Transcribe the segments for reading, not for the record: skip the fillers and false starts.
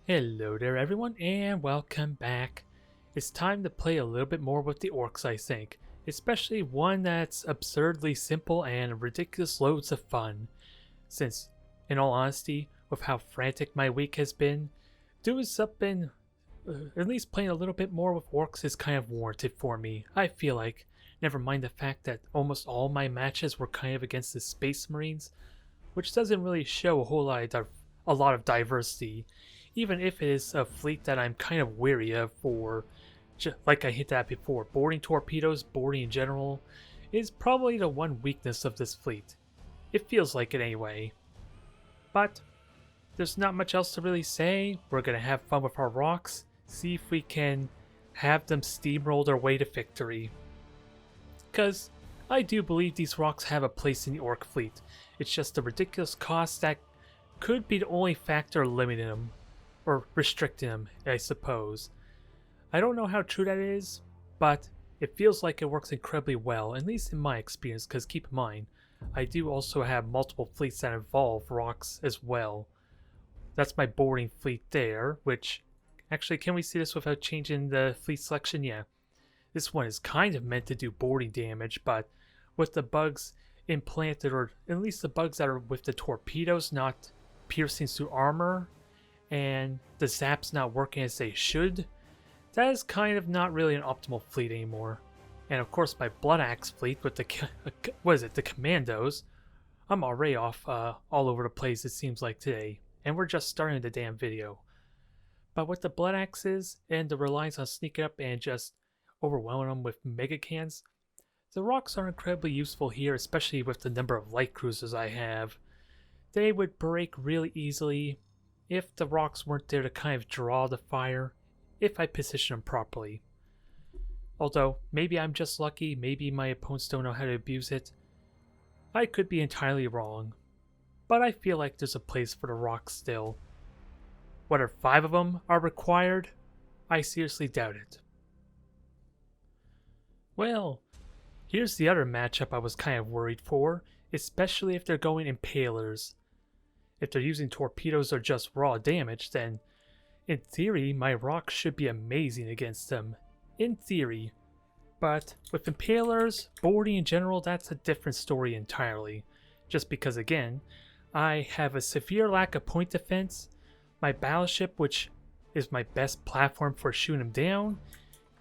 Hello there everyone and welcome back. It's time to play a little bit more with the Orks, I think. Especially one that's absurdly simple and ridiculous loads of fun. Since, in all honesty, with how frantic my week has been, doing something, at least playing a little bit more with Orks is kind of warranted for me, I feel like. Never mind the fact that almost all my matches were kind of against the Space Marines, which doesn't really show a lot of diversity. Even if it is a fleet that I'm kind of wary of for, like I hit at before, boarding torpedoes, boarding in general, is probably the one weakness of this fleet. It feels like it anyway. But there's not much else to really say. We're going to have fun with our rocks, see if we can have them steamroll their way to victory. Because I do believe these rocks have a place in the Ork fleet. It's just the ridiculous cost that could be the only factor limiting them. Or restricting them, I suppose. I don't know how true that is, but it feels like it works incredibly well, at least in my experience, because keep in mind, I do also have multiple fleets that involve rocks as well. That's my boarding fleet there, which, actually, can we see this without changing the fleet selection? Yeah. This one is kind of meant to do boarding damage, but with the bugs implanted, or at least the bugs that are with the torpedoes not piercing through armor, and the zaps not working as they should, that is kind of not really an optimal fleet anymore. And of course my Blood Axe fleet with the commandos, I'm already off all over the place it seems like today, and we're just starting the damn video. But with the Blood Axes and the reliance on sneaking up and just overwhelming them with mega cans, the rocks are incredibly useful here, especially with the number of light cruisers I have. They would break really easily if the rocks weren't there to kind of draw the fire, if I position them properly. Although, maybe I'm just lucky, maybe my opponents don't know how to abuse it. I could be entirely wrong, but I feel like there's a place for the rocks still. Whether 5 of them are required, I seriously doubt it. Well, here's the other matchup I was kind of worried for, especially if they're going Impalers. If they're using torpedoes or just raw damage, then in theory my rocks should be amazing against them. In theory. But with Impalers, boarding in general, that's a different story entirely. Just because, again, I have a severe lack of point defense. My battleship, which is my best platform for shooting them down,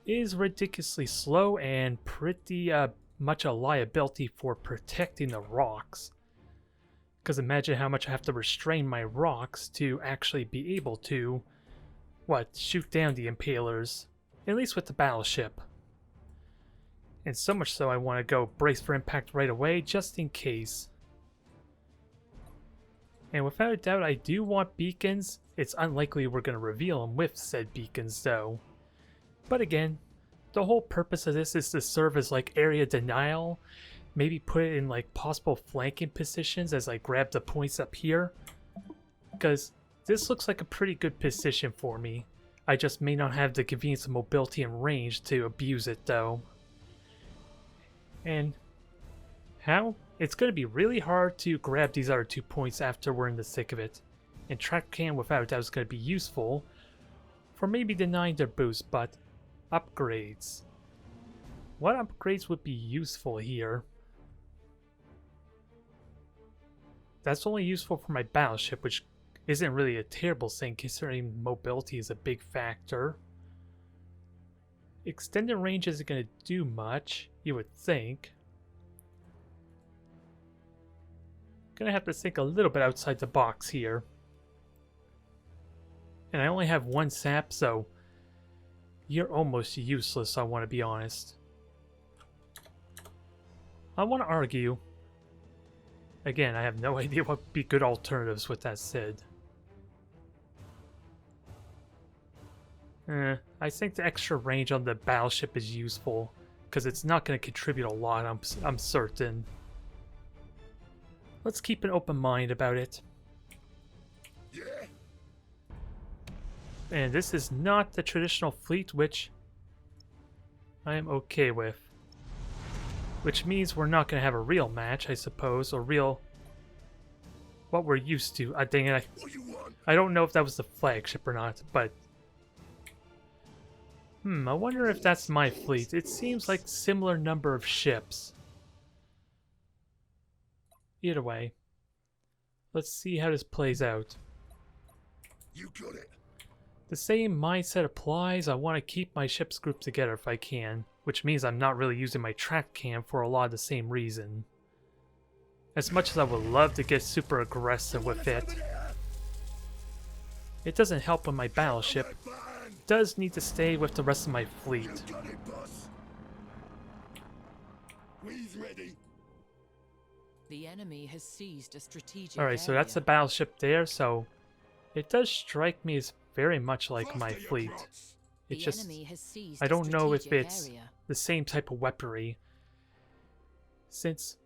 is ridiculously slow and pretty much a liability for protecting the rocks. Because imagine how much I have to restrain my rocks to actually be able to, shoot down the Impalers. At least with the battleship. And so much so I want to go brace for impact right away, just in case. And without a doubt I do want beacons. It's unlikely we're going to reveal them with said beacons though. But again, the whole purpose of this is to serve as like area denial. Maybe put it in like possible flanking positions as I grab the points up here. Because this looks like a pretty good position for me. I just may not have the convenience of mobility and range to abuse it though. And how? It's going to be really hard to grab these other 2 points after we're in the thick of it. And track can without a doubt is going to be useful for maybe denying their boost, but upgrades. What upgrades would be useful here? That's only useful for my battleship, which isn't really a terrible thing considering mobility is a big factor. Extended range isn't going to do much, you would think. Gonna have to think a little bit outside the box here. And I only have 1 sap, so you're almost useless, I want to be honest. I want to argue. Again, I have no idea what would be good alternatives with that said. I think the extra range on the battleship is useful, because it's not going to contribute a lot, I'm certain. Let's keep an open mind about it. And this is not the traditional fleet, which I am okay with. Which means we're not going to have a real match, I suppose, or real what we're used to. Dang it, I don't know if that was the flagship or not, but... I wonder if that's my fleet. It seems like similar number of ships. Either way, let's see how this plays out. You got it. The same mindset applies. I want to keep my ships grouped together if I can, which means I'm not really using my track cam for a lot of the same reason. As much as I would love to get super aggressive with it, it doesn't help when my battleship does need to stay with the rest of my fleet. The enemy has seized a strategic Alright, so that's a battleship there, so it does strike me as very much like my fleet. It's just, I don't know if it's the same type of weaponry. Since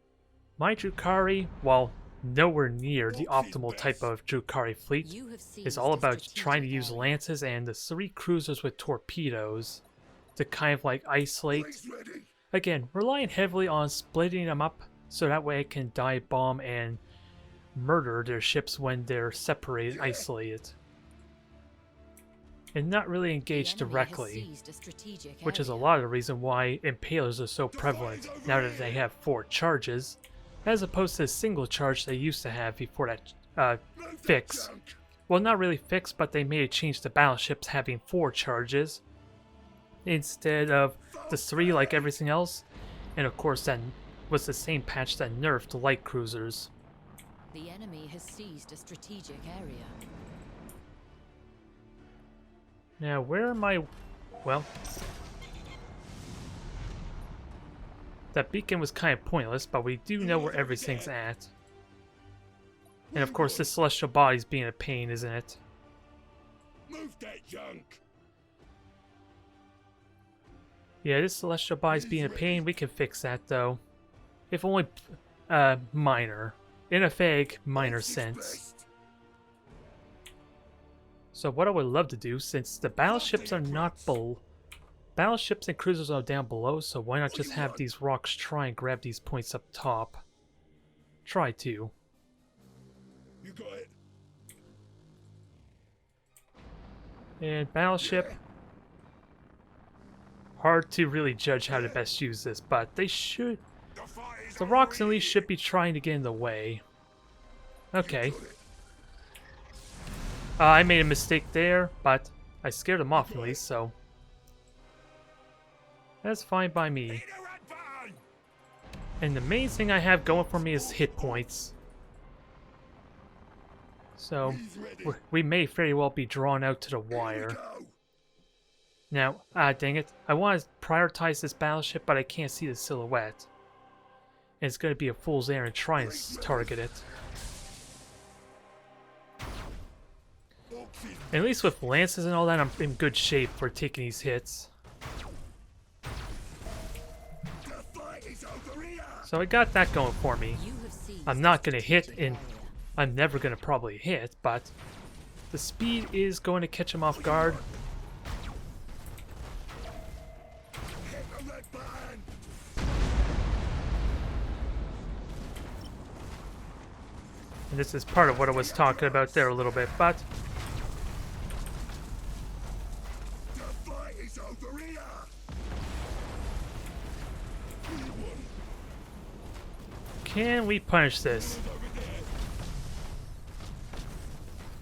my Drukhari, while nowhere near the optimal type of Drukhari fleet, is all about trying to use lances and the 3 cruisers with torpedoes to kind of like isolate. Again, relying heavily on splitting them up so that way I can dive bomb and murder their ships when they're separated, isolated. And not really engage directly, which is a lot of the reason why Impalers are so prevalent now that they have 4 charges, as opposed to the single charge they used to have before that fix. Well, not really fixed, but they made a change to battleships having 4 charges instead of the 3 like everything else. And of course that was the same patch that nerfed light cruisers. The enemy has seized a strategic area. Now, where am I? Well, that beacon was kind of pointless, but we do know where everything's at. And of course, this celestial body's being a pain, isn't it? Move that junk. Yeah, this celestial body's being a pain. We can fix that, though. If only minor. In a vague, minor sense. So what I would love to do, since the battleships are not battleships and cruisers are down below, so why not just have these rocks try and grab these points up top? Try to. You got it. And battleship. Hard to really judge how to best use this, but they should... The rocks at least should be trying to get in the way. Okay. I made a mistake there, but I scared them off at least, so... That's fine by me. And the main thing I have going for me is hit points. So, we may very well be drawn out to the wire. Now, dang it. I want to prioritize this battleship, but I can't see the silhouette. And it's going to be a fool's errand trying to target it. At least with lances and all that, I'm in good shape for taking these hits. So I got that going for me. I'm not going to hit, and I'm never going to probably hit, but the speed is going to catch him off guard. And this is part of what I was talking about there a little bit, but... Can we punish this?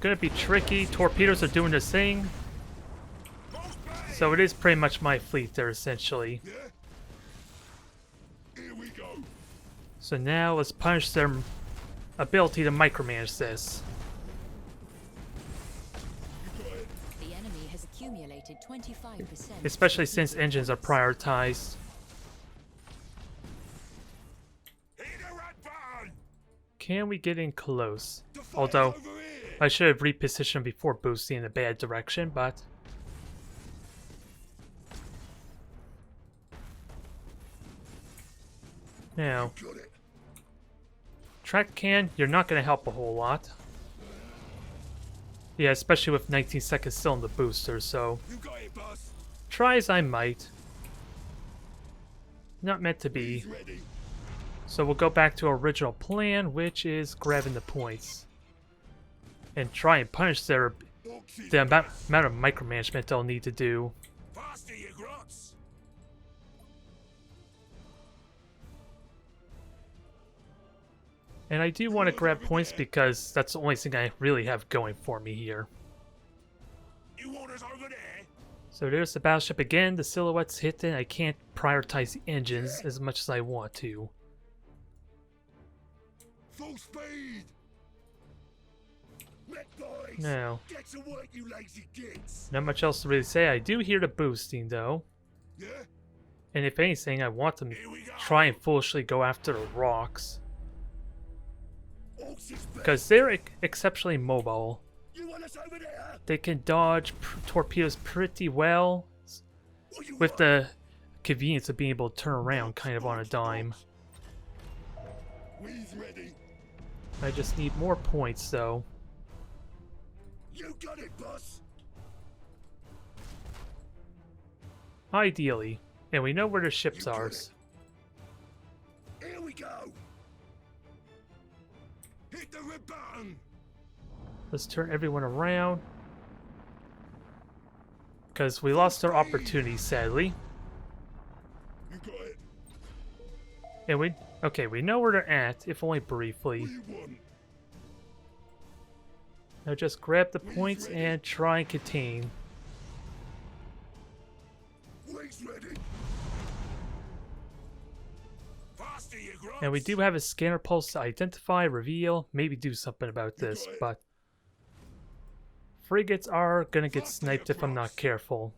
Gonna be tricky. Torpedoes are doing this thing. So it is pretty much my fleet there, essentially. So now let's punish their ability to micromanage this. The enemy has accumulated 25%. Especially since engines are prioritized. Can we get in close? Although, I should have repositioned before boosting in a bad direction, but... Now... Track can, you're not going to help a whole lot. Yeah, especially with 19 seconds still in the booster, so... Try as I might. Not meant to be. So we'll go back to our original plan, which is grabbing the points. and try and punish the amount of micromanagement they'll need to do. Faster, you grots! And I do want to grab points because that's the only thing I really have going for me here. You want us over there? So there's the battleship again, the silhouette's hitting. I can't prioritize the engines as much as I want to. Full speed! Met boys! No, Get to work, you lazy gits! not much else to really say. I do hear the boosting though. Yeah? And if anything, I want them to Here we go! try and foolishly go after the rocks. Orks is back. Because they're exceptionally mobile. You want us over there? They can dodge torpedoes pretty well, What you with want? the convenience of being able to turn around kind of on a dime. We's ready. I just need more points though. You got it, boss! Ideally. And we know where the ships You got are. it. Here we go! Hit the red button! Let's turn everyone around. Because we lost our opportunity, sadly. You got it. And we know where they're at, if only briefly. What do you want? Now just grab the points and try and contain. We's ready. Faster, you grots! And we do have a scanner pulse to identify, reveal, maybe do something about this, but frigates are gonna get sniped if I'm not careful.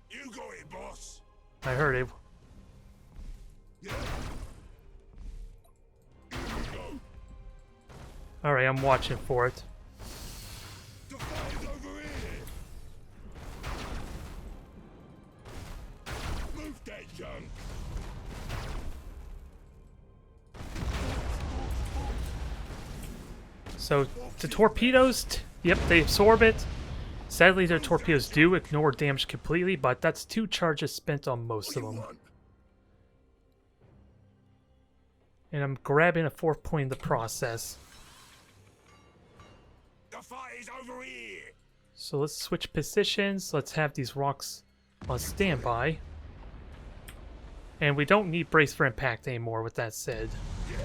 You got it, boss! I heard it. Yeah? Here we go. Alright, I'm watching for it. The fire's over here! Move that junk! So, the torpedoes, yep, they absorb it. Sadly, their torpedoes do ignore damage completely, but that's 2 charges spent on most What of you them. want? And I'm grabbing a 4th point in the process. The fire's over here! So let's switch positions. Let's have these rocks on standby. And we don't need brace for impact anymore, with that said. Yeah!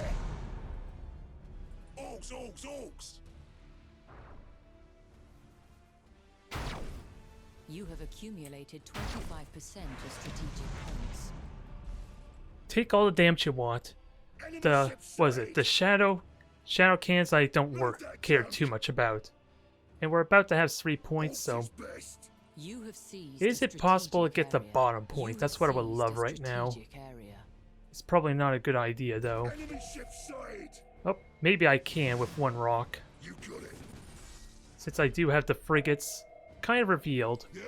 Orks, orks, orks! You have accumulated 25% of strategic points. Take all the damage you want. Enemy The, ship what is it? sighted. The shadow cans I don't care too much about. And we're about to have 3 points, so... Orks is best. You have seized Is a it possible to strategic get the area. bottom You point? have That's what I would seized love a right now. strategic area. It's probably not a good idea, though. Enemy ship sighted. Oh, maybe I can with 1 rock. You got it. Since I do have the frigates kind of revealed. Yeah?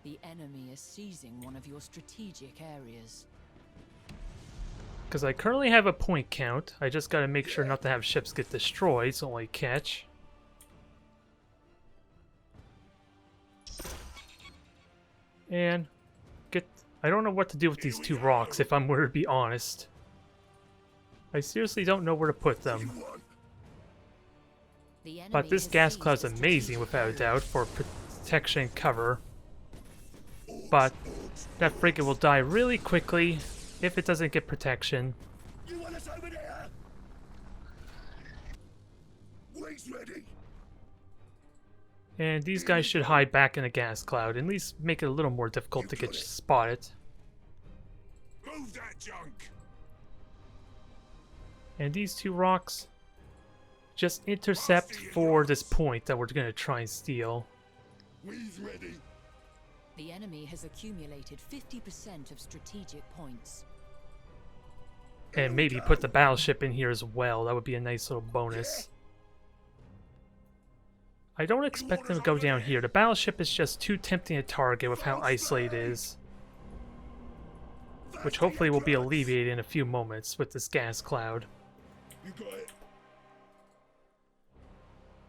The enemy is seizing one of your strategic areas. Because I currently have a point count. I just gotta make sure not to have ships get destroyed, it's the only catch. And I don't know what to do with these 2 rocks, if I'm going to be honest. I seriously don't know where to put them. You want? The enemy But this has gas seized cloud's a amazing strategic without a area. doubt for protection and cover. Orks, But orks, that frigate will die really quickly if it doesn't get protection. You want us over there? We's ready. And these guys should hide back in a gas cloud, at least make it a little more difficult to get spotted. Move that junk. And these 2 rocks just intercept for this point that we're going to try and steal. We's ready. The enemy has accumulated 50% of strategic points. And maybe put the battleship in here as well. That would be a nice little bonus. I don't expect them to go down here. The battleship is just too tempting a target with how isolated it is. Which hopefully will be alleviated in a few moments with this gas cloud. You got it.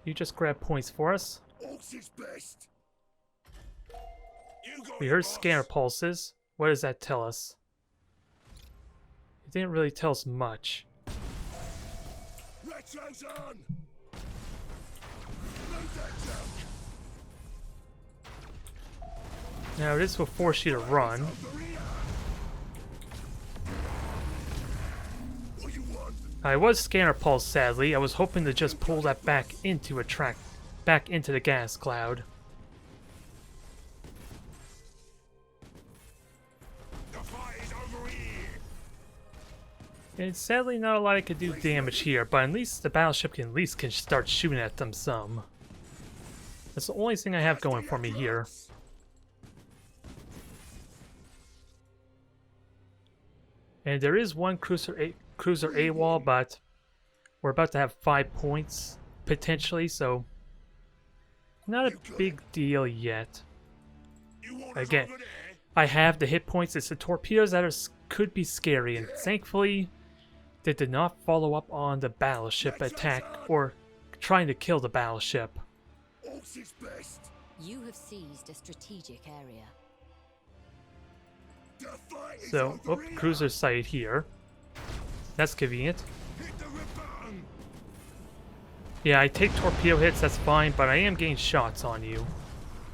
You just grab points for us. Orks is best. You got We it, heard boss. scanner pulses. What does that tell us? It didn't really tell us much. Wreaking. Nitro's on! Move that junk! Now this will force you to run. Over here! What you want? I was scanner pulse, sadly. I was hoping to just pull that back into the gas cloud. The fight is over here! And sadly not a lot I could do damage here, but at least the battleship can start shooting at them some. That's the only thing I have going for me here. And there is one cruiser AWOL, but we're about to have 5 points potentially, so not a big deal yet. You want us Again, over there? I have the hit points. It's the torpedoes that could be scary, and thankfully they did not follow up on the battleship attack or trying to kill the battleship. Orks is best! You have seized a strategic area. The fight is So, over here! cruiser sighted here. That's convenient. Hit the red button! Yeah, I take torpedo hits, that's fine, but I am getting shots on you,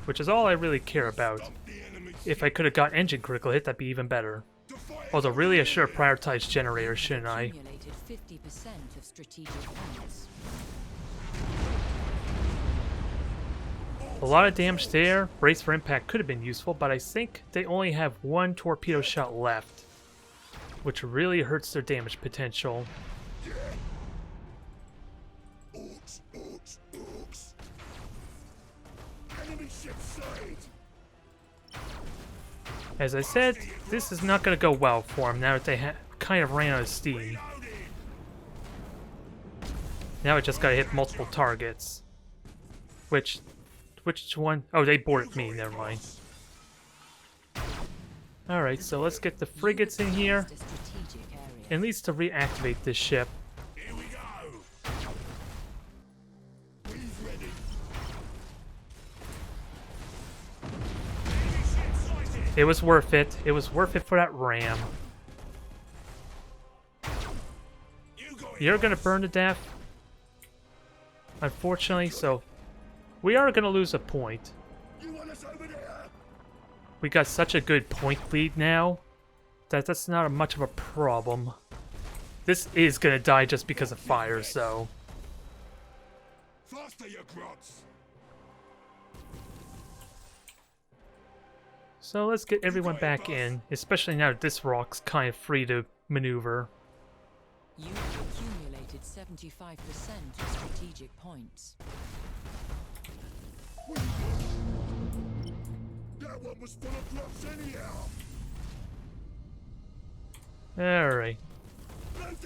which is all I really care about. Stop the enemy If I could have got engine critical hit, that'd be even better. The fight is Although really I over should have here. prioritized generators, shouldn't I? Accumulated 50% of strategic points. A lot of damage there. Brace for impact could have been useful, but I think they only have one torpedo shot left, which really hurts their damage potential. Orks, orks, orks! Enemy ship sighted! As I said, this is not going to go well for them now that they kind of ran out of steam. Reloading! Now I just got to hit multiple targets. Which one? Oh, they boarded me. Never mind. Alright, so let's get the frigates in here, Seized a strategic area. at least to reactivate this ship. Here we go! He's ready! Enemy ship sighted! It was worth it. It was worth it for that ram. You got it, You're gonna boss. burn to death, unfortunately, so we are gonna lose a point. You want us over there? We got such a good point lead now that that's not much of a problem. This is gonna die just because of fire, so Faster, you grots! let's get everyone back in, especially now that this rock's kind of free to maneuver. You have accumulated 75% of strategic points. That one was full of drops anyhow! Alright.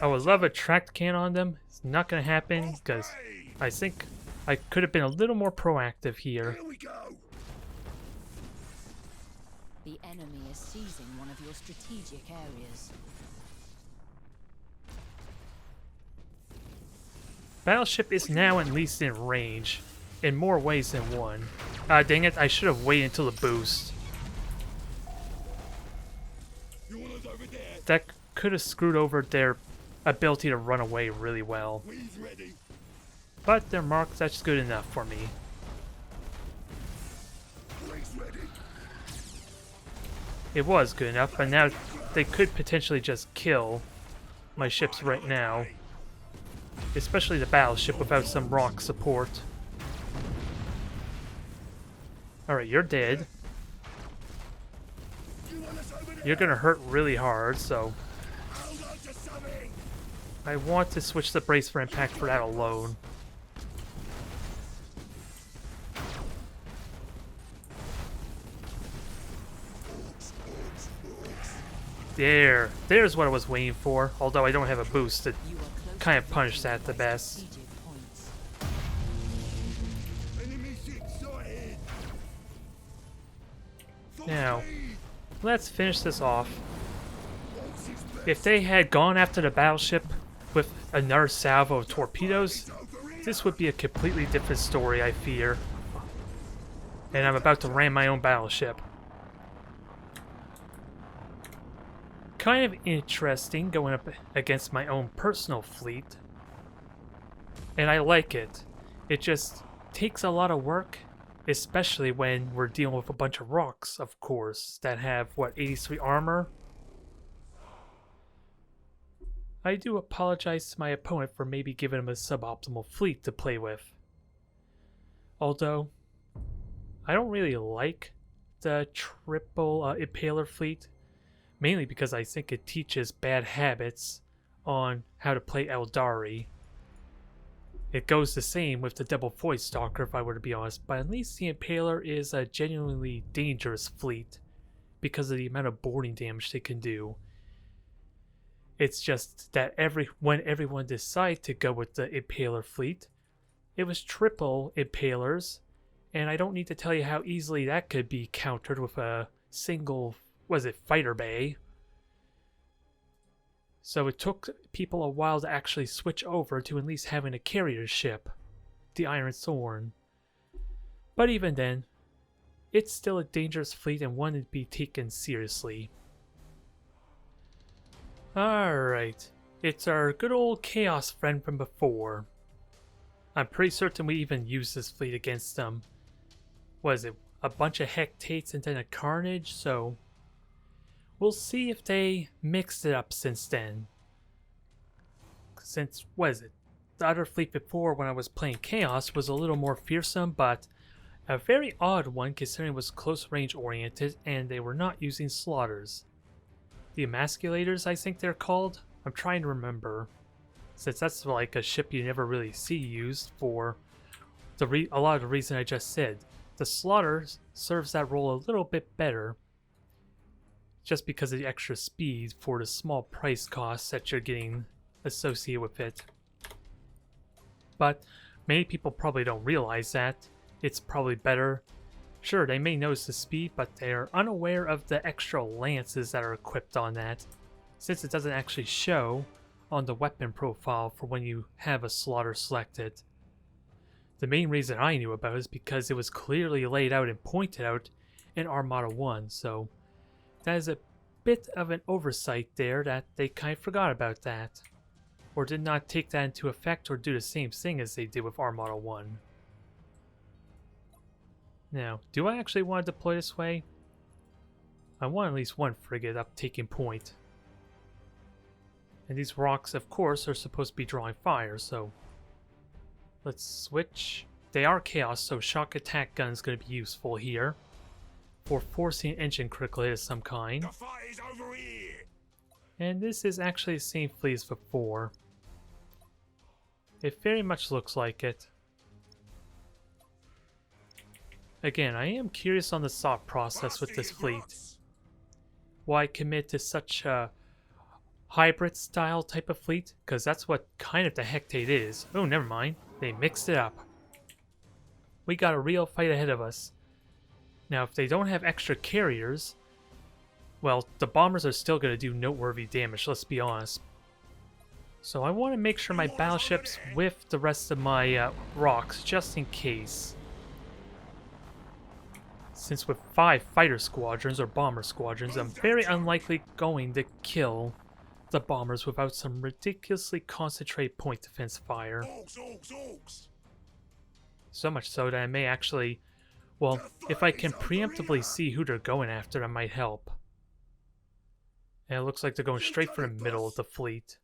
I would love a tracked can on them. It's not gonna happen because I think I could have been a little more proactive here. Here we go! The enemy is seizing one of your strategic areas. Battleship is now at least in range, in more ways than one. Ah, dang it, I should have waited until the boost. You want us over there? That could have screwed over their ability to run away really well. We's ready! But their mark, that's good enough for me. We's ready! It was good enough, but now they could potentially just kill my ships right now. Especially the battleship without some rock support. Alright, you're dead. You want us over there? You're gonna hurt really hard, so Hold on to something! I want to switch the brace for impact for that alone. There's what I was waiting for, although I don't have a boost to You are close kind to of punish victory that the by best. strategic points. Enemy ship sighted! Full Now, speed! let's finish this off. Orks is best! If they had gone after the battleship with another salvo of torpedoes, It's over here! this would be a completely different story, I fear. And I'm about to ram my own battleship. Kind of interesting going up against my own personal fleet. and I like it. It just takes a lot of work, especially when we're dealing with a bunch of rocks, of course, that have, what, 83 armor? I do apologize to my opponent for maybe giving him a suboptimal fleet to play with. Although, I don't really like the triple Impaler fleet, mainly because I think it teaches bad habits on how to play Eldari. It goes the same with the double Void Stalker, if I were to be honest, but at least the Impaler is a genuinely dangerous fleet because of the amount of boarding damage they can do. It's just that when everyone decided to go with the Impaler fleet, it was triple Impalers, and I don't need to tell you how easily that could be countered with a single, fighter bay. So it took people a while to actually switch over to at least having a carrier ship, the Iron Thorn. But even then, it's still a dangerous fleet and one to be taken seriously. Alright, it's our good old Chaos friend from before. I'm pretty certain we even used this fleet against them. Was it a bunch of Hectates and then a Carnage? So we'll see if they mixed it up since then. Since, the other fleet before when I was playing Chaos was a little more fearsome, but a very odd one considering it was close range oriented and they were not using slaughters. The Emasculators, I think they're called? I'm trying to remember. Since that's like a ship you never really see used for a lot of the reason I just said. The Slaughter serves that role a little bit better, just because of the extra speed for the small price costs that you're getting associated with it. But many people probably don't realize that. It's probably better. Sure, they may notice the speed, but they're unaware of the extra lances that are equipped on that, since it doesn't actually show on the weapon profile for when you have a slaughter selected. The main reason I knew about it is because it was clearly laid out and pointed out in Armada 1, so that is a bit of an oversight there that they kind of forgot about that, or did not take that into effect or do the same thing as they did with Armada 1. Now, do I actually want to deploy this way? I want at least one frigate up taking point. And these rocks, of course, are supposed to be drawing fire, so let's switch. They are chaos, so shock attack gun is going to be useful here for forcing an engine critical hit of some kind. The fight is over here. And this is actually the same fleet as before. It very much looks like it. Again, I am curious on the thought process with this fleet. Why commit to such a hybrid style type of fleet? Because that's what kind of the Hectate is. Oh, never mind. They mixed it up. We got a real fight ahead of us. Now, if they don't have extra carriers, well, the bombers are still going to do noteworthy damage, let's be honest. So I want to make sure my battleships with the rest of my rocks, just in case. Since with 5 fighter squadrons or bomber squadrons, I'm very unlikely going to kill the bombers without some ridiculously concentrated point defense fire. Orks, orks, orks. So much so that I may actually, well, if I can preemptively see who they're going after, that might help. And it looks like they're going straight for the middle of the fleet.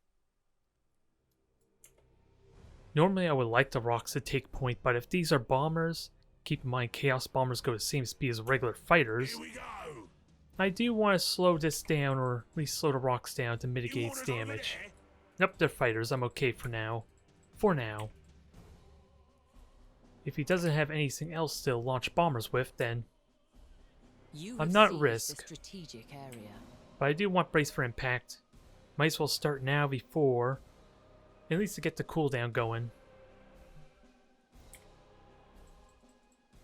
Normally I would like the rocks to take point, but if these are bombers, keep in mind Chaos Bombers go the same speed as regular fighters, Here we go. I do want to slow this down, or at least slow the rocks down to mitigate its damage. Nope, they're fighters, I'm okay for now. For now. If he doesn't have anything else to launch bombers with, then I'm not at risk. Strategic area. But I do want brace for impact. Might as well start now before, at least to get the cooldown going.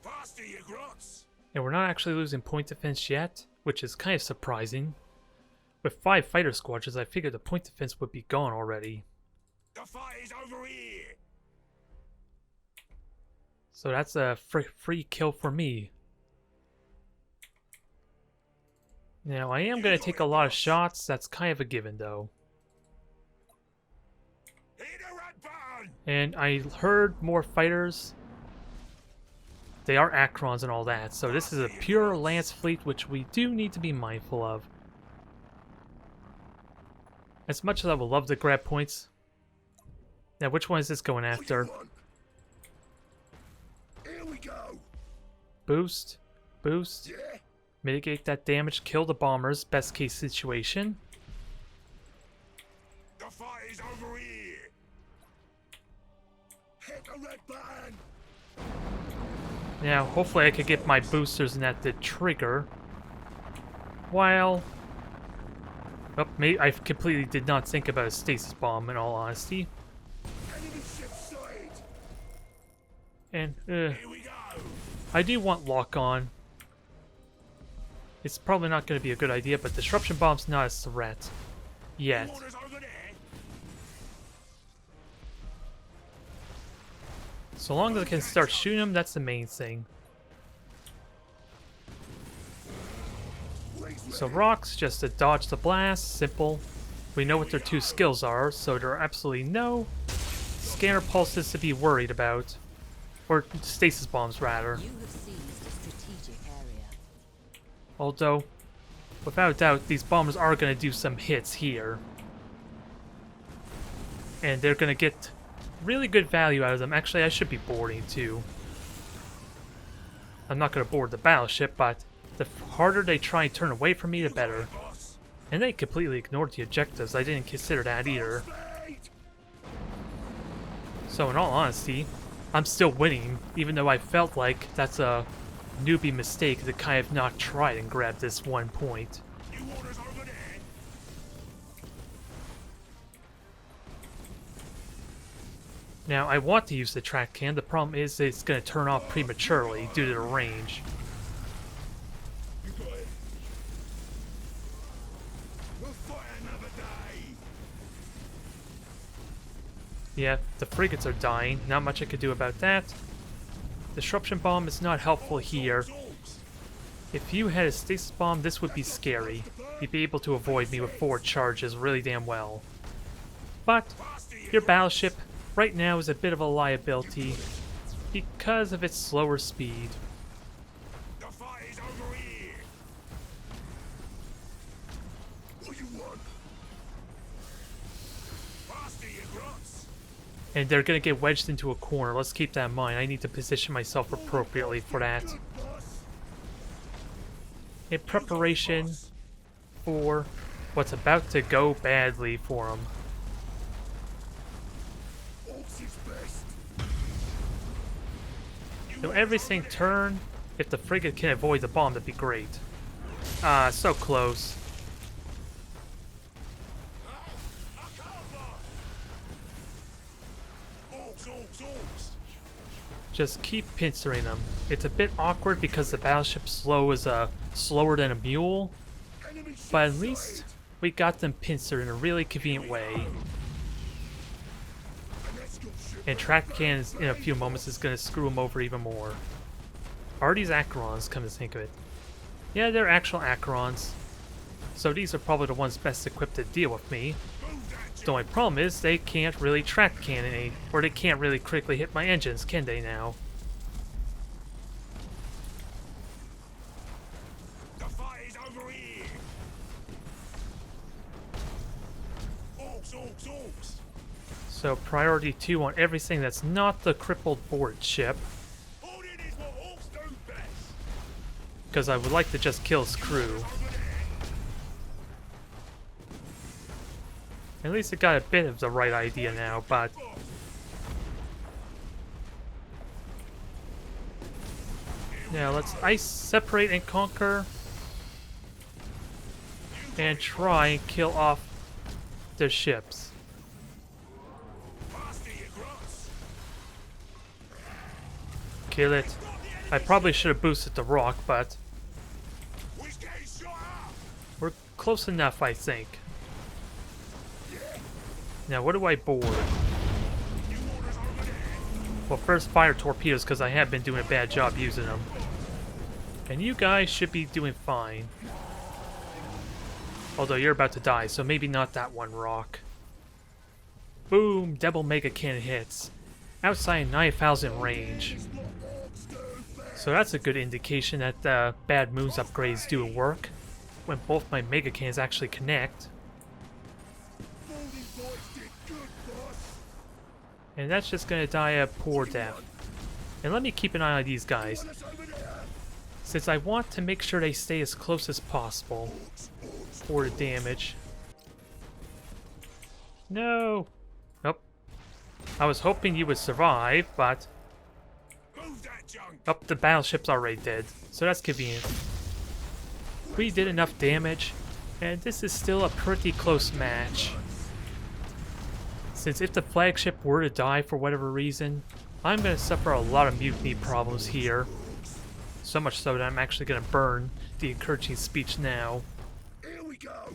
Faster, you grots. And we're not actually losing point defense yet, which is kind of surprising. With 5 fighter squadrons, I figured the point defense would be gone already. The fight is over here. So that's a free kill for me. Now, I am going to take a lot of shots. That's kind of a given, though. Hit the red button. And I heard more fighters. They are Acrons and all that, so this is a pure lance fleet, which we do need to be mindful of. As much as I would love to grab points. Now, which one is this going after? Here we go. Boost. Boost. Yeah. Mitigate that damage. Kill the bombers. Best case situation. The fight is over here. Hit the red button. Now, hopefully I could get my boosters in at the trigger. While... Oh, I completely did not think about a stasis bomb, in all honesty. Enemy ship sighted. And, Here we go. I do want lock-on. It's probably not going to be a good idea, but disruption bomb's not a threat. Yet. Orders over there. So long as I can start shooting them, that's the main thing. So rocks, just to dodge the blast, simple. We know what their two skills are, so there are absolutely no scanner pulses to be worried about. Or stasis bombs, rather. You have seized a strategic area. Although, without a doubt, these bombers are going to do some hits here. And they're going to get really good value out of them. Actually, I should be boarding too. I'm not going to board the battleship, but the harder they try and turn away from me, the better. Boss. And they completely ignored the objectives. I didn't consider that either. Wait. So in all honesty, I'm still winning, even though I felt like that's a newbie mistake to kind of not try and grab this 1 point. You orders over there. Now, I want to use the track can. The problem is it's going to turn off prematurely due to the range. You got it. We'll fight another day. Yeah, the frigates are dying. Not much I could do about that. Disruption bomb is not helpful here. Orks. If you had a stasis bomb, this would be scary. You'd be able to avoid me with 4 charges really damn well. But your battleship right now is a bit of a liability because of its slower speed. The fight is over here. What you want? Faster, you grots. And they're going to get wedged into a corner. Let's keep that in mind. I need to position myself appropriately for that. Good boss. In preparation for what's about to go badly for them. Orks is best. So everything turn. If the frigate can avoid the bomb, that'd be great. Ah, so close. Orks. Just keep pincering them. It's a bit awkward because the battleship slow is slower than a mule, Enemy ship but at least sighted. we got them pincered in a really convenient way. An escort ship. And track cannons in a few moments is going to screw them over even more. Are these Acherons, come to think of it? Yeah, they're actual Acherons. So these are probably the ones best equipped to deal with me. Move that The only problem is they can't really track cannonade, or they can't really critically hit my engines, can they now? The fight is over here. Orks. So priority 2 on everything that's not the crippled board ship, Holding is what Orks do best. because I would like to just kill his crew. Over there. At least it got a bit of the right idea now, but now let's ice, separate, and conquer, and try and kill off their ships. Faster, you grots. Kill it. I probably should have boosted the rock, but We're getting shot up. we're close enough, I think. Now, what do I board? You orders over there. Well, first fire torpedoes, because I have been doing a bad job using them. And you guys should be doing fine. Although you're about to die, so maybe not that one rock. Boom! Double mega cannon hits. outside 9,000 range. So that's a good indication that the Bad Moons upgrades do work when both my Mega Cannons actually connect. And that's just gonna die a poor death. And let me keep an eye on these guys, since I want to make sure they stay as close as possible for the damage. No! Nope. I was hoping you would survive, but... Oh, the battleship's already dead, so that's convenient. We did enough damage, and this is still a pretty close match. Since if the flagship were to die for whatever reason, I'm going to suffer a lot of mutiny problems here. So much so that I'm actually going to burn the encouraging speech now. Here we go.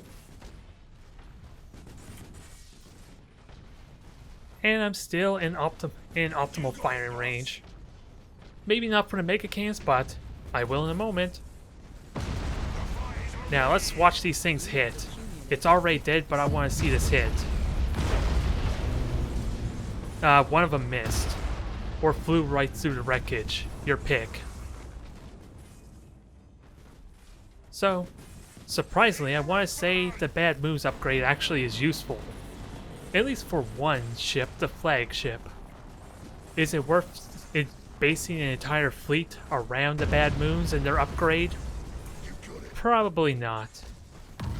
And I'm still in optimal firing range. Maybe not for the Mega Cannons, but I will in a moment. Now let's watch these things hit. It's already dead, but I want to see this hit. One of them missed. Or flew right through the wreckage. Your pick. So, surprisingly, I want to say the Bad Moves upgrade actually is useful. At least for one ship, the flagship. Is it worth it basing an entire fleet around the Bad Moons and their upgrade? Probably not.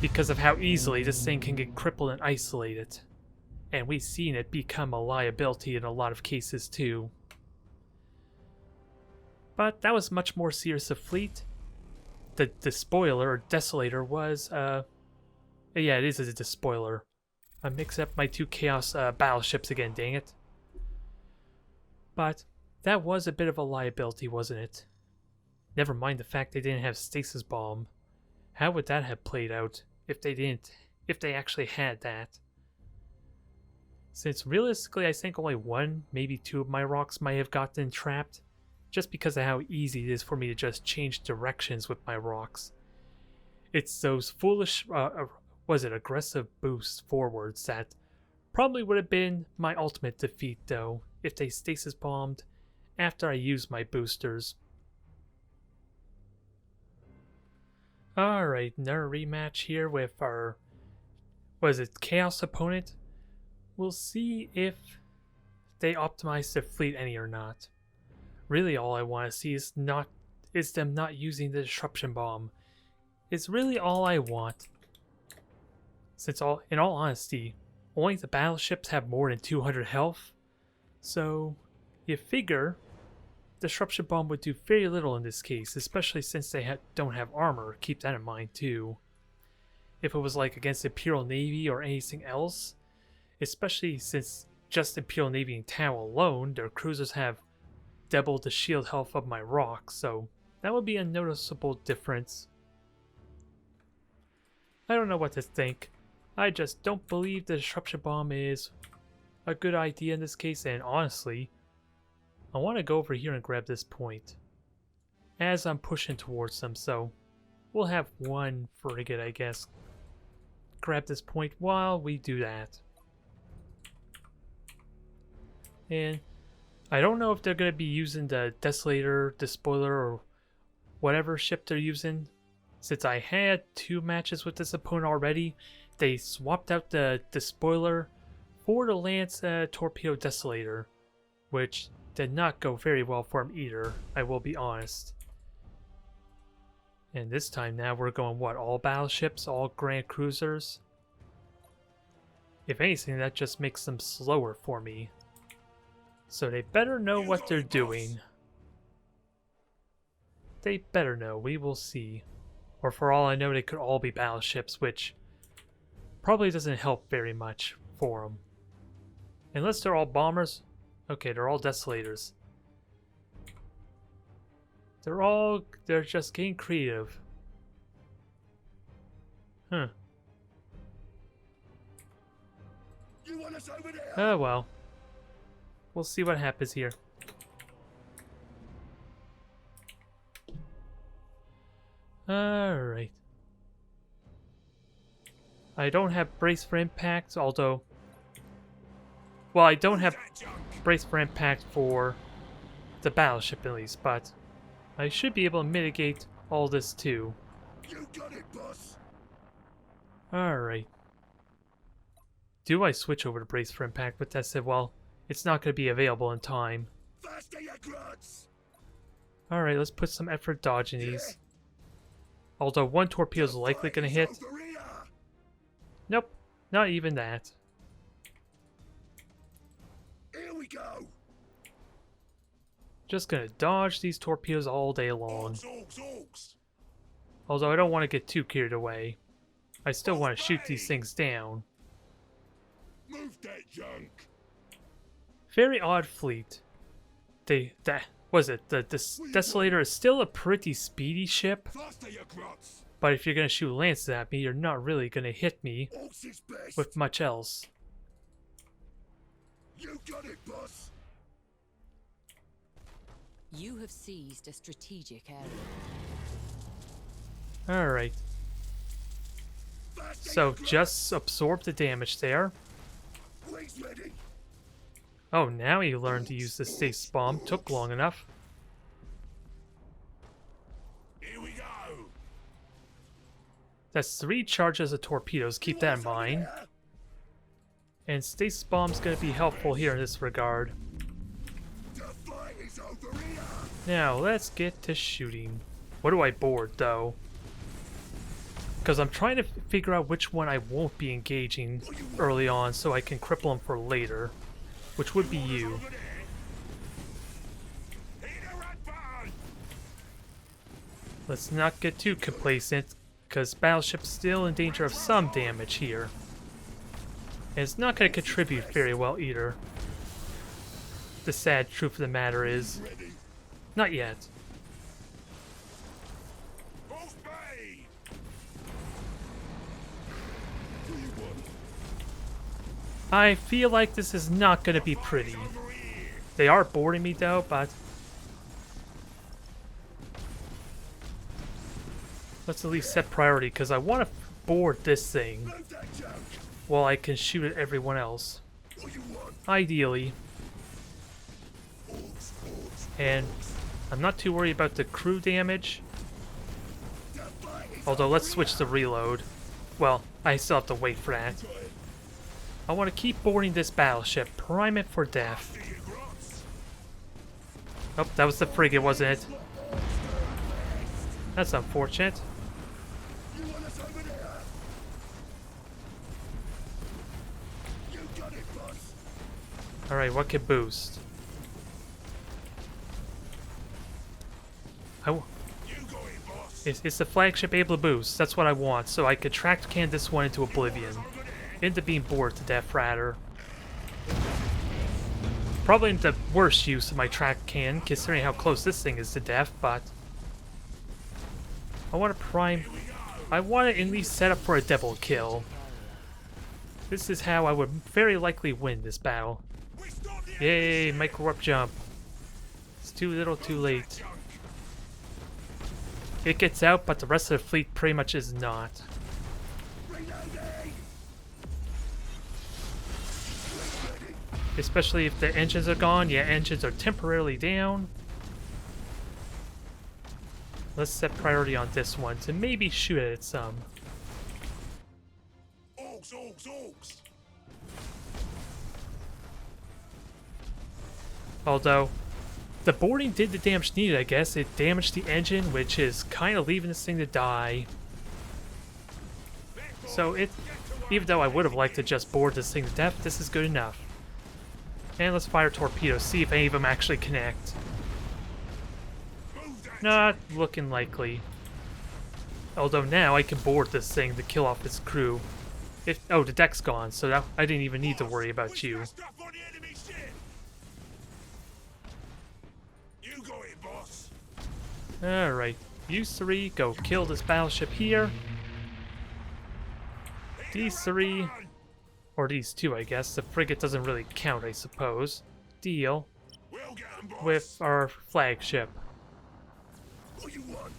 Because of how easily this thing can get crippled and isolated. And we've seen it become a liability in a lot of cases too. But that was much more serious a fleet. The despoiler or desolator was yeah, it is a despoiler. I mix up my two chaos battleships again, dang it. But that was a bit of a liability, wasn't it? Never mind the fact they didn't have stasis bomb. How would that have played out if they actually had that? Since realistically I think only one, maybe two of my rocks might have gotten trapped, just because of how easy it is for me to just change directions with my rocks. It's those foolish, aggressive boosts forwards that probably would have been my ultimate defeat though, if they stasis bombed after I used my boosters. Alright, another rematch here with our, Chaos opponent. We'll see if they optimize their fleet any or not. Really all I want to see is them not using the disruption bomb. It's really all I want. Since in all honesty, only the battleships have more than 200 health. So you figure disruption bomb would do very little in this case, especially since they don't have armor. Keep that in mind too. If it was like against the Imperial Navy or anything else, especially since just Imperial Navy and Tau alone, their cruisers have double the shield health of my rocks, so that would be a noticeable difference. I don't know what to think. I just don't believe the disruption bomb is a good idea in this case, and honestly, I want to go over here and grab this point as I'm pushing towards them, so we'll have one frigate, I guess, grab this point while we do that. And I don't know if they're going to be using the Desolator, Despoiler, or whatever ship they're using. Since I had two matches with this opponent already, they swapped out the Despoiler for the Lance Torpedo Desolator, which did not go very well for him either, I will be honest. And this time now we're going, what, all battleships, all Grand Cruisers? If anything, that just makes them slower for me. So they better know what they're doing. They better know, we will see. Or for all I know, they could all be battleships, which probably doesn't help very much for them. Unless they're all bombers. Okay, they're all desolators. They're just getting creative. Huh. You want us over there? Oh well. We'll see what happens here. Alright. I don't have brace for impact, although Well, I don't have brace for impact for the battleship at least, but I should be able to mitigate all this too. You got it, boss. Alright. Do I switch over to brace for impact? But that said, well, it's not going to be available in time. Faster, you grunts. Alright, let's put some effort dodging these. Although one torpedo is likely going to hit. Over here. Nope, not even that. Here we go. Just going to dodge these torpedoes all day long. Orks. Although I don't want to get too carried away. I still want to shoot these things down. Move that junk. Very odd fleet. The Desolator is still a pretty speedy ship, Faster, you grunts. but if you're going to shoot lances at me, you're not really going to hit me Orks is best. with much else. You got it, boss. You have seized a strategic area. Alright, Faster, so you grunts. just absorb the damage there. Wings ready. Oh, now you learned to use the stasis bomb. Took long enough. Here we go. That's 3 charges of torpedoes, keep that in mind. And stasis bomb's going to be helpful here in this regard. The fight is over here. Now, let's get to shooting. What do I board, though? Because I'm trying to figure out which one I won't be engaging early on so I can cripple them for later. Which would be you. Over there. Hit the red button. Let's not get too complacent, because Battleship's still in danger of some damage here. And it's not going to contribute very well either. The sad truth of the matter is, Ready. not yet. Both bay. Do you want? I feel like this is not going to be pretty. Over here. They are boarding me though, but let's at least set priority, because I want to board this thing Move that junk. while I can shoot at everyone else. What you want? Ideally. Orks. And I'm not too worried about the crew damage. The fight is Although, over let's switch here. to reload. Well, I still have to wait for that. Got it. I want to keep boarding this battleship. Prime it for death. Faster, you grunts. Oh, that was the frigate, wasn't it? That's unfortunate. You want us over there? You got it, boss. Alright, what can boost? You go in, boss. Is the flagship able to boost? That's what I want, so I could track can this one into oblivion. Over there. Into being bored to death, rather. Probably the worst use of my track can, considering how close this thing is to death, but I want to prime. I want to at least set up for a devil kill. This is how I would very likely win this battle. We stop the Yay, micro warp jump. It's too little, too late. junk. It gets out, but the rest of the fleet pretty much is not. Reloading. Ready. Especially if the engines are gone. Yeah, engines are temporarily down. Let's set priority on this one to maybe shoot at it some. Orks. Although, the boarding did the damage needed, I guess. It damaged the engine, which is kind of leaving this thing to die. So even though I would have liked to just board this thing to death, this is good enough. And let's fire torpedoes, see if any of them actually connect. Move that. Not looking likely. Although now I can board this thing to kill off its crew. Oh, the deck's gone, so that, I didn't even need to worry about you. Stuff on the enemy ship. You go in, boss. Alright, you 3, go kill this battleship here. These 3, or these 2, I guess. The frigate doesn't really count, I suppose. Deal We'll get 'em, boss. with our flagship. What you want?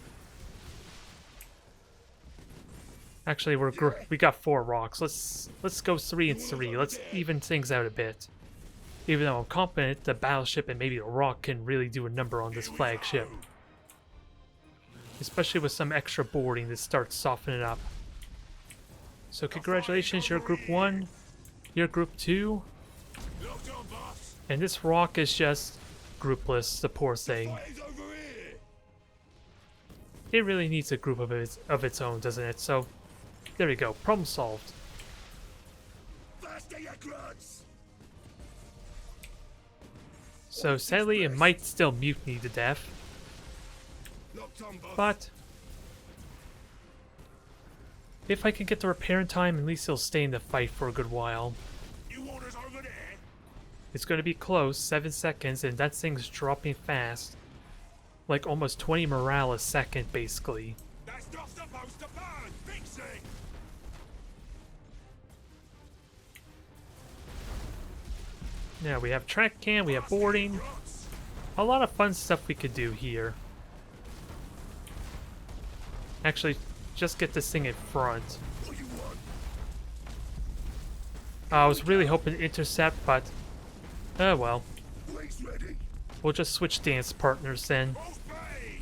Actually, we got 4 rocks. Let's go 3 and 3. Let's even things out a bit. Even though I'm confident the battleship and maybe the rock can really do a number on this flagship. Especially with some extra boarding that starts softening up. So congratulations, you're Group 1. You're Group 2. Locked on, boss. And this rock is just groupless, the poor thing. Fighting's over here. It really needs a group of its own, doesn't it? So, there we go. Problem solved. Faster, you grunts. So sadly, it might still mutiny to death, Locked on, boss. but if I can get the repair in time, at least he'll stay in the fight for a good while. You orders over there. It's going to be close, 7 seconds, and that thing's dropping fast. Like almost 20 morale a second, basically. That's not supposed to burn. Fix it. Now we have track cam, we have boarding. Rots. A lot of fun stuff we could do here. Actually, just get this thing in front. What you want? I was really hoping to intercept, but oh well. Blaze ready. We'll just switch dance partners then. Both bay.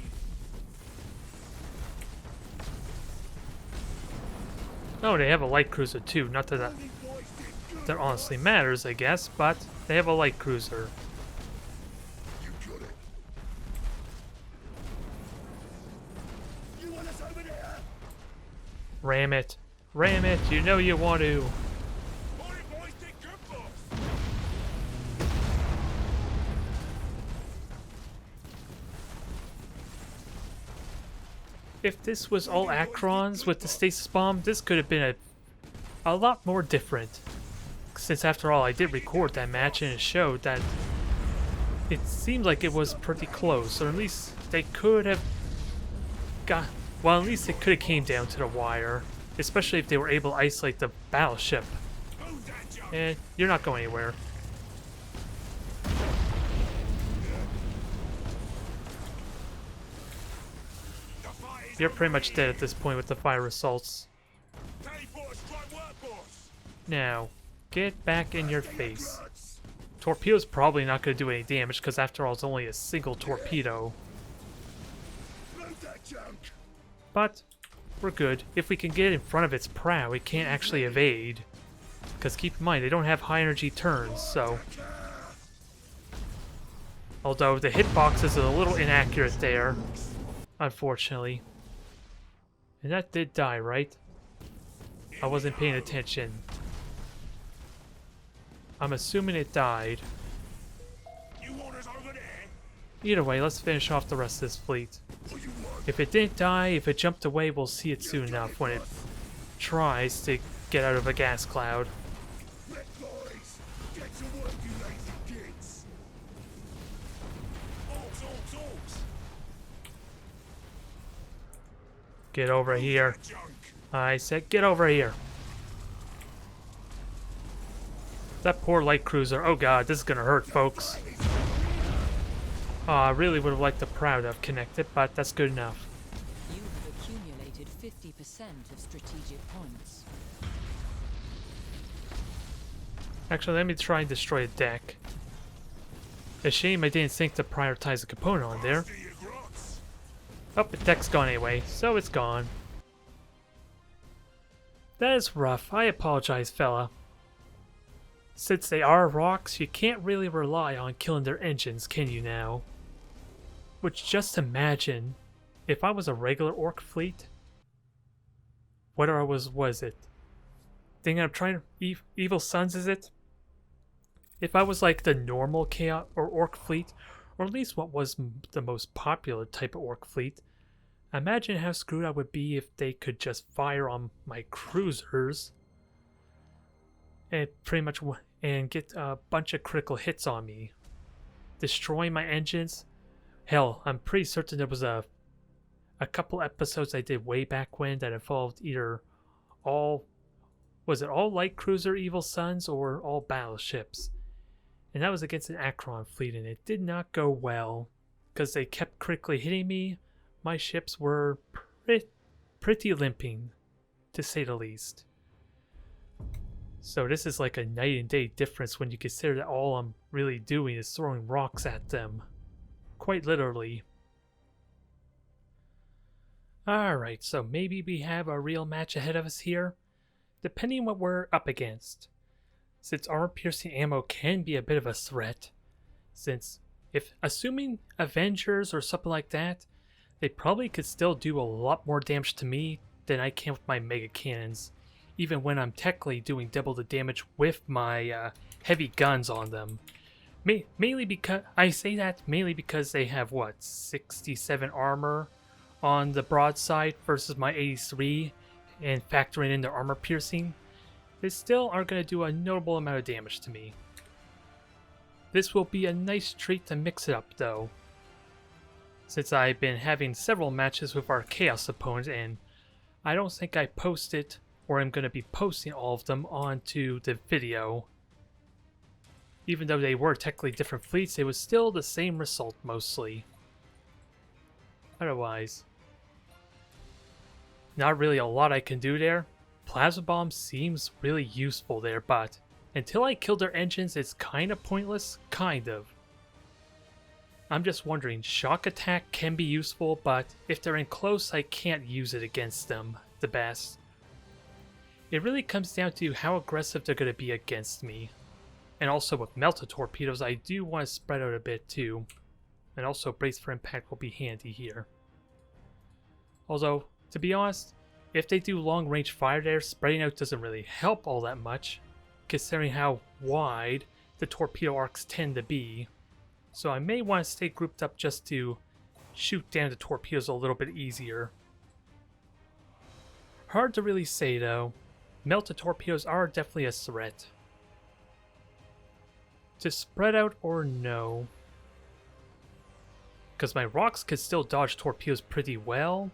Oh, they have a light cruiser too. Not that Only boys did good. that honestly matters, I guess, but they have a light cruiser. You got it. You want us over there? Ram it. Ram it. You know you want to. Only boys did good, boss. If this was all Acrons with the stasis bomb, this could have been a lot more different. Since after all, I did record that match and it showed that it seemed like it was pretty close, or at least they could have got, well, at least it could have came down to the wire, especially if they were able to isolate the battleship. Move that junk. Eh, you're not going anywhere. The fight is You're over pretty much here. dead at this point with the fire assaults. Teleport strike work, boss. Now, get back in your Faster, you face. grunts. Torpedo's probably not going to do any damage because after all it's only a single torpedo. Move that junk. But we're good. If we can get in front of its prow, it can't actually evade. Because keep in mind, they don't have high energy turns, so... Although the hitbox is a little inaccurate there, unfortunately. And that did die, right? I wasn't paying attention. I'm assuming it died. You orders over there. Either way, let's finish off the rest of this fleet. What you want? If it didn't die, if it jumped away, we'll see it soon enough when it tries to get out of a gas cloud. Let boys get to work, you lazy kids. Orks, orks, orks. Get over here. That junk. I said get over here. That poor light cruiser. Oh god, this is gonna hurt, folks. I really would have liked the prow to have connected, but that's good enough. You have accumulated 50% of strategic points. Actually, let me try and destroy a deck. A shame I didn't think to prioritize a component on there. Faster, you grunts. Oh, the deck's gone anyway, so it's gone. That is rough. I apologize, fella. Since they are rocks, you can't really rely on killing their engines, can you now? Which, just imagine, if I was a regular orc fleet, what was it? Thing I'm trying to... Evil Sons, is it? If I was like the normal chaos or orc fleet, or at least what was the most popular type of orc fleet, imagine how screwed I would be if they could just fire on my cruisers and pretty much and get a bunch of critical hits on me, destroying my engines. Hell, I'm pretty certain there was a couple episodes I did way back when that involved either all light cruiser Evil Sons or all battleships, and that was against an Acron fleet, and it did not go well because they kept critically hitting me. My ships were pretty limping, to say the least. So this is like a night and day difference when you consider that all I'm really doing is throwing rocks at them. Quite literally. Alright, so maybe we have a real match ahead of us here, depending on what we're up against. Since armor-piercing ammo can be a bit of a threat, since if assuming Avengers or something like that, they probably could still do a lot more damage to me than I can with my mega cannons, even when I'm technically doing double the damage with my heavy guns on them. Mainly because I say that mainly because they have what, 67 armor on the broadside versus my 83, and factoring in their armor piercing, they still are going to do a notable amount of damage to me. This will be a nice treat to mix it up though, since I've been having several matches with our Chaos opponents, and I don't think I posted or am going to be posting all of them onto the video. Even though they were technically different fleets, it was still the same result mostly. Otherwise, not really a lot I can do there. Plasma Bomb seems really useful there, but until I kill their engines, it's kind of pointless. Kind of. I'm just wondering, Shock Attack can be useful, but if they're in close, I can't use it against them the best. It really comes down to how aggressive they're going to be against me. And also with melted torpedoes, I do want to spread out a bit too. And also Brace for Impact will be handy here. Although, to be honest, if they do long range fire there, spreading out doesn't really help all that much, considering how wide the torpedo arcs tend to be. So I may want to stay grouped up just to shoot down the torpedoes a little bit easier. Hard to really say though. Melted torpedoes are definitely a threat. To spread out or no? Because my rocks could still dodge torpedoes pretty well.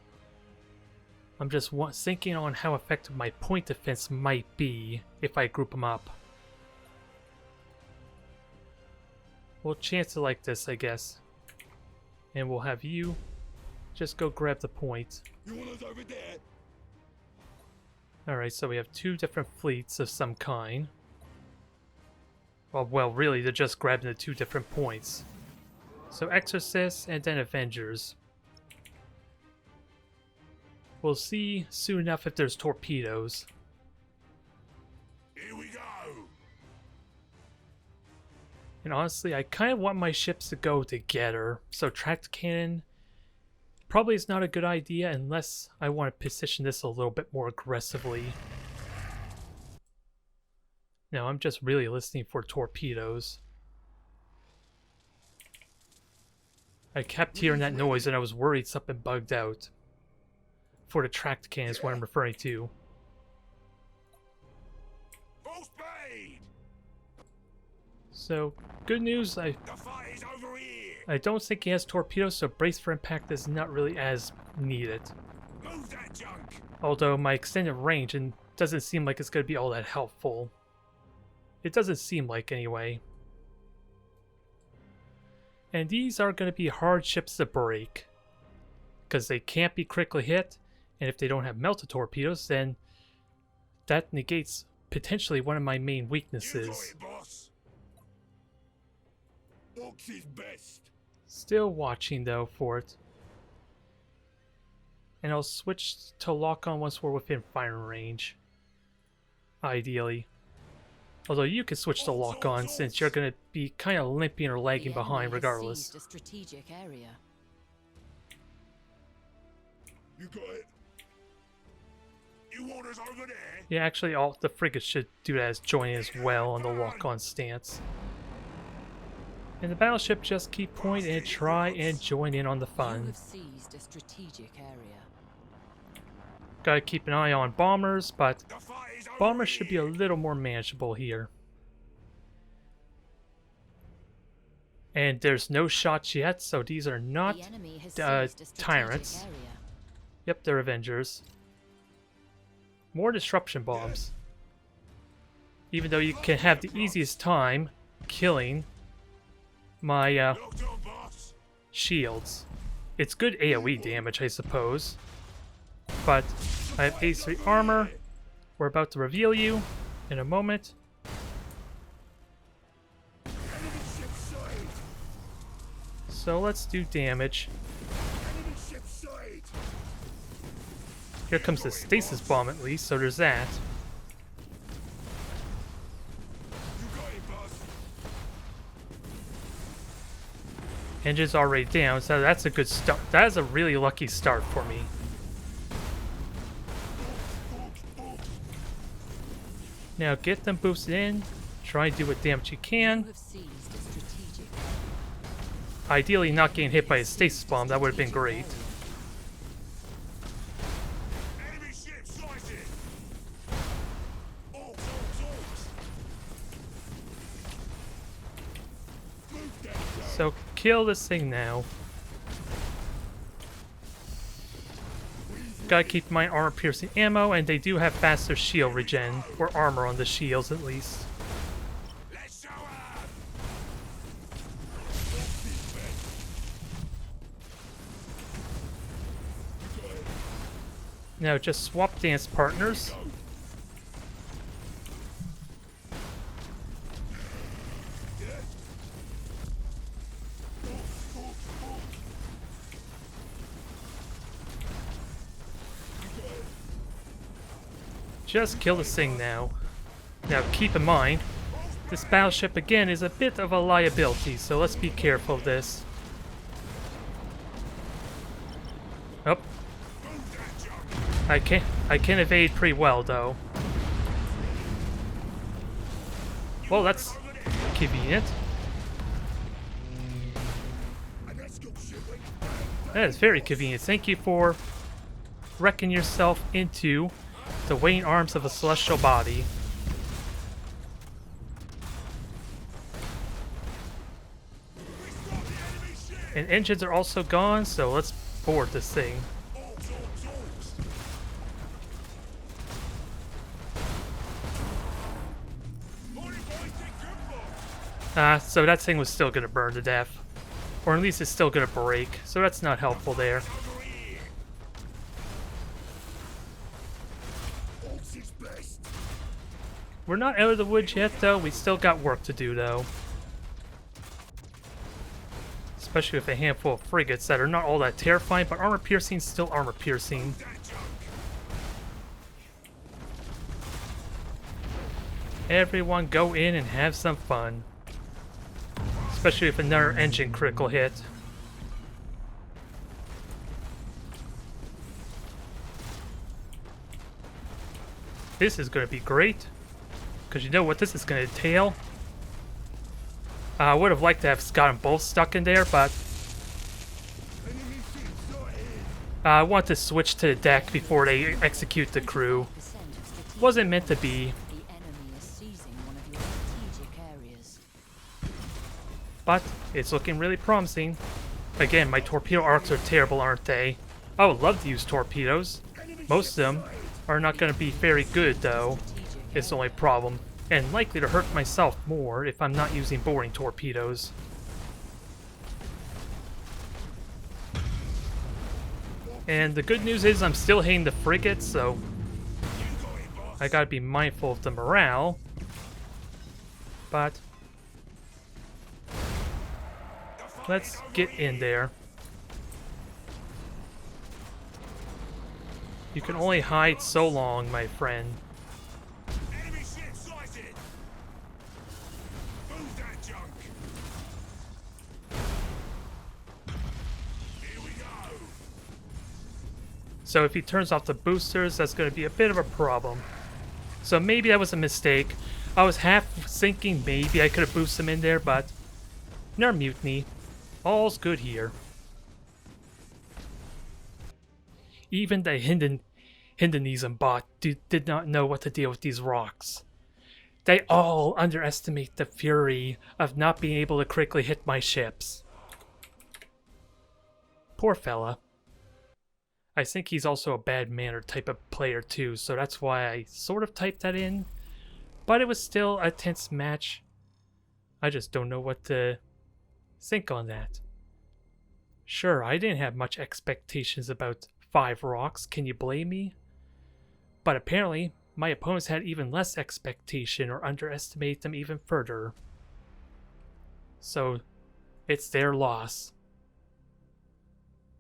I'm just thinking on how effective my point defense might be if I group them up. We'll chance it like this, I guess. And we'll have you just go grab the point. You want us over there? Alright, so we have two different fleets of some kind. Well, really, they're just grabbing the two different points. So Exorcists and then Avengers. We'll see soon enough if there's torpedoes. Here we go. And honestly, I kind of want my ships to go together. So tracked cannon probably is not a good idea unless I want to position this a little bit more aggressively. No, I'm just really listening for torpedoes. I kept hearing that noise and I was worried something bugged out. For the tracked cannon is what I'm referring to. Full speed. So, good news, The fight is over here. I don't think he has torpedoes, so brace for impact is not really as needed. Move that junk. Although my extended range and doesn't seem like it's going to be all that helpful. It doesn't seem like anyway. And these are going to be hard ships to break. Because they can't be critically hit, and if they don't have melted torpedoes, then that negates potentially one of my main You got weaknesses. it, boss. Orks is best. Still watching though for it. And I'll switch to lock on once we're within firing range. Ideally. Although you can switch to lock on since you're going to be kind of limping or lagging The behind enemy has regardless. seized a strategic area. You got it. You want us over there? Yeah, actually all the frigates should do that as join as well on the lock on stance. And the battleship just keep point and try and join in on the You fun. have seized a strategic area. Gotta keep an eye on bombers, but The fight is over bombers should be a here. little more manageable here. And there's no shots yet, so these are not... The enemy has seized a strategic tyrants. area. Yep, they're Avengers. More disruption bombs. Even though you can have the easiest time killing my Locked on, boss. shields. It's good AoE damage, I suppose. But I have A3 armor. We're about to reveal you. in a moment. Enemy ship sighted! So let's do damage. Enemy ship sighted! Here comes the stasis bomb at least, so there's that. You got it, boss! Engine's already down, so that's a good start. That is a really lucky start for me. Now get them boosted in. Try and do what damage you can. You have seized a strategic. Ideally not getting hit by a stasis bomb, that would have been great. Enemy ship sighted! Orks, orks, orks! Move that down! So kill this thing now. Gotta keep my armor piercing ammo, and they do have faster shield regen, or armor on the shields at least. Let's show 'em! Now just swap dance partners. Just kill this thing now. Now keep in mind, this battleship again is a bit of a liability, so let's be careful of this. Oh. I can evade pretty well though. Well, that's convenient. An escort ship went That is very convenient. Thank you for wrecking yourself into the weighing arms of a celestial body. And engines are also gone, so let's board this thing. Orks, orks, orks! Morning, boys, take good luck! So that thing was still gonna burn to death. Or at least it's still gonna break, so that's not helpful there. Over here! Orks is best! We're not out of the woods yet though, we still got work to do though. Especially with a handful of frigates that are not all that terrifying, but armor piercing is still armor piercing. That junk! Everyone go in and have some fun. Especially if another engine critical hit. This is going to be great. Because you know what this is going to entail? I would have liked to have got them both stuck in there, but Enemy ship sighted! I want to switch to the deck before they execute the crew. 5% of strategic. Wasn't meant to be. The enemy is seizing one of your strategic areas. But it's looking really promising. Again, my torpedo arcs are terrible, aren't they? I would love to use torpedoes. Most of them are not going to be very good, though. It's the only problem. And likely to hurt myself more if I'm not using boring torpedoes. And the good news is I'm still hitting the frigates, so I gotta be mindful of the morale. But let's get in there. You can only hide so long, my friend. Enemy ship sighted! Move that junk! Here we go! So if he turns off the boosters, that's going to be a bit of a problem. So maybe that was a mistake. I was half thinking maybe I could have boosted him in there, but no mutiny. All's good here. Even the Hinduism bot did not know what to deal with these rocks. They all underestimate the fury of not being able to critically hit my ships. Poor fella. I think he's also a bad mannered type of player too, so that's why I sort of typed that in. But it was still a tense match. I just don't know what to think on that. Sure, I didn't have much expectations about 5 rocks, can you blame me? But apparently, my opponents had even less expectation or underestimate them even further. So, it's their loss.